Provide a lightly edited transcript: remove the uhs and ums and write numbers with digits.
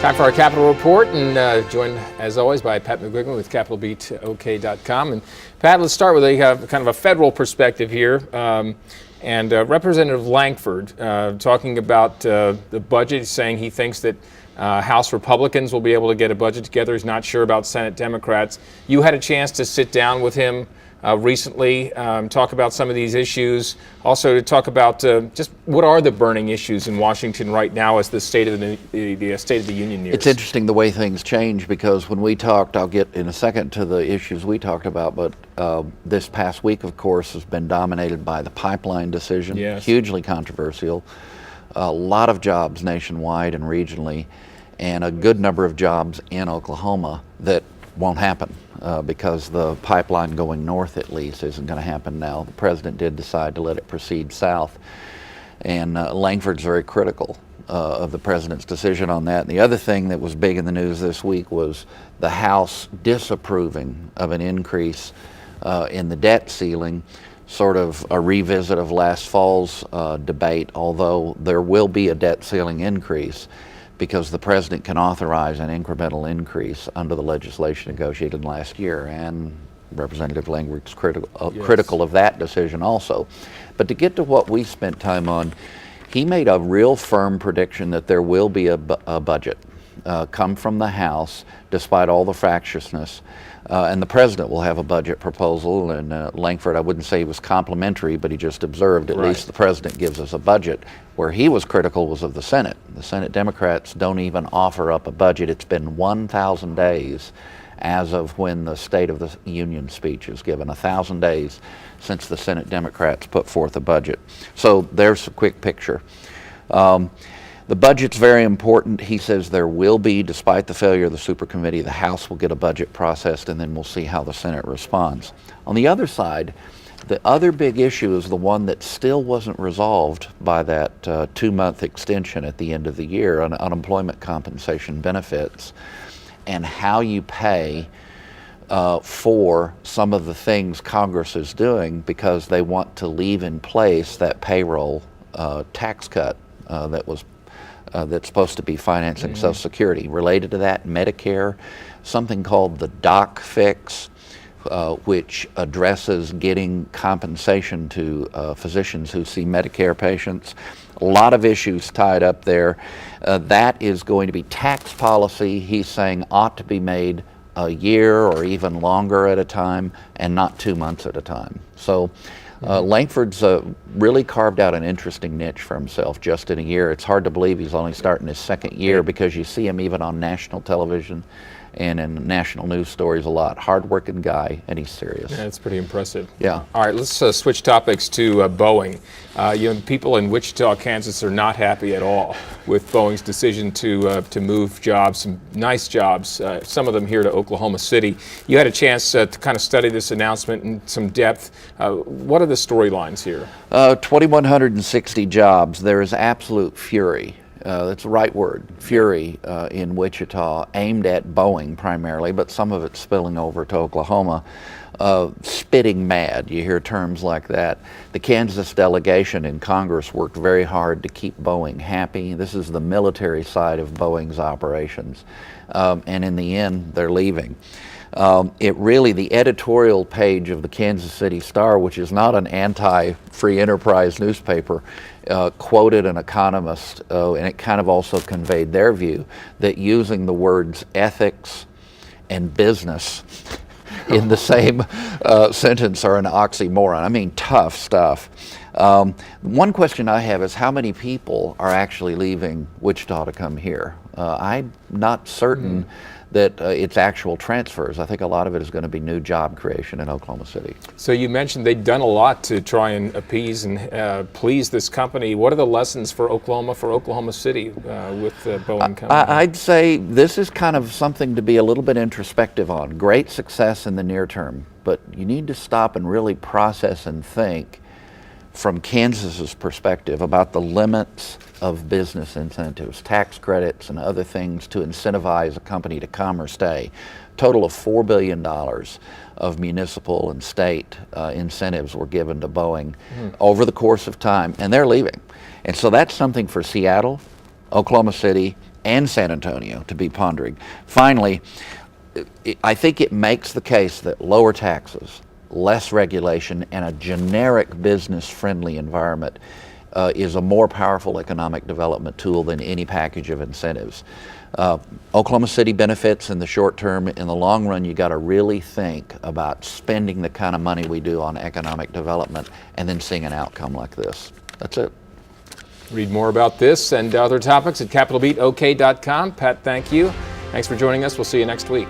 Time for our Capital Report, and joined as always by Pat McGuigan with CapitalBeatOK.com. And Pat, let's start with a kind of a federal perspective here. Representative Lankford talking about the budget, saying he thinks that House Republicans will be able to get a budget together. He's not sure about Senate Democrats. You had a chance to sit down with him recently, talk about some of these issues, also to talk about just what are the burning issues in Washington right now as the State of the State of the Union nears. It's interesting the way things change, because when we talked, I'll get in a second to the issues we talked about, but this past week, of course, has been dominated by the pipeline decision. Yes. Hugely controversial. A lot of jobs nationwide and regionally, and a good number of jobs in Oklahoma that won't happen because the pipeline going north, at least, isn't going to happen now. The president did decide to let it proceed south, and Lankford's very critical of the president's decision on that. And the other thing that was big in the news this week was the House disapproving of an increase in the debt ceiling, sort of a revisit of last fall's debate, although there will be a debt ceiling increase, because the president can authorize an incremental increase under the legislation negotiated last year, and Representative Lankford's critical of that decision also. But to get to what we spent time on, he made a real firm prediction that there will be a budget come from the House, despite all the fractiousness, and the president will have a budget proposal. And Lankford, I wouldn't say he was complimentary, but he just observed at least the president gives us a budget. Where he was critical was of the Senate. The Senate Democrats don't even offer up a budget. It's been 1,000 days as of when the State of the Union speech is given, 1,000 days since the Senate Democrats put forth a budget. So there's a quick picture. The budget's very important. He says there will be, despite the failure of the supercommittee, the House will get a budget processed, and then we'll see how the Senate responds. On the other side, the other big issue is the one that still wasn't resolved by that 2-month extension at the end of the year on unemployment compensation benefits, and how you pay for some of the things Congress is doing, because they want to leave in place that payroll tax cut that's supposed to be financing Social Security. Related to that, Medicare, something called the doc fix, which addresses getting compensation to physicians who see Medicare patients. A lot of issues tied up there. That is going to be tax policy, he's saying, ought to be made a year or even longer at a time, and not 2 months at a time. So Lankford's really carved out an interesting niche for himself just in a year. It's hard to believe he's only starting his second year, because you see him even on national television and in national news stories a lot. Hard-working guy, and he's serious. Yeah, that's pretty impressive. Yeah. All right, let's switch topics to Boeing. People in Wichita, Kansas are not happy at all with Boeing's decision to move jobs, some nice jobs, some of them here to Oklahoma City. You had a chance to kind of study this announcement in some depth. What are the storylines here? 2,160 jobs. There is absolute fury. That's the right word, fury in Wichita, aimed at Boeing primarily, but some of it spilling over to Oklahoma. Spitting mad, you hear terms like that. The Kansas delegation in Congress worked very hard to keep Boeing happy. This is the military side of Boeing's operations. And in the end, they're leaving. The editorial page of the Kansas City Star, which is not an anti-free enterprise newspaper, quoted an economist, and it kind of also conveyed their view that using the words ethics and business in the same sentence are an oxymoron. I mean, tough stuff. One question I have is, how many people are actually leaving Wichita to come here? I'm not certain that it's actual transfers. I think a lot of it is going to be new job creation in Oklahoma City. So you mentioned they've done a lot to try and appease and please this company. What are the lessons for Oklahoma City with Boeing coming? I'd say this is kind of something to be a little bit introspective on. Great success in the near term, but you need to stop and really process and think from Kansas's perspective about the limits of business incentives, tax credits and other things to incentivize a company to come or stay. Total of $4 billion of municipal and state incentives were given to Boeing over the course of time, and they're leaving. And so that's something for Seattle, Oklahoma City, and San Antonio to be pondering. Finally, I think it makes the case that lower taxes, less regulation, and a generic business-friendly environment is a more powerful economic development tool than any package of incentives. Oklahoma City benefits in the short term. In the long run, you got to really think about spending the kind of money we do on economic development and then seeing an outcome like this. That's it. Read more about this and other topics at capitalbeatok.com. Pat, thank you. Thanks for joining us. We'll see you next week.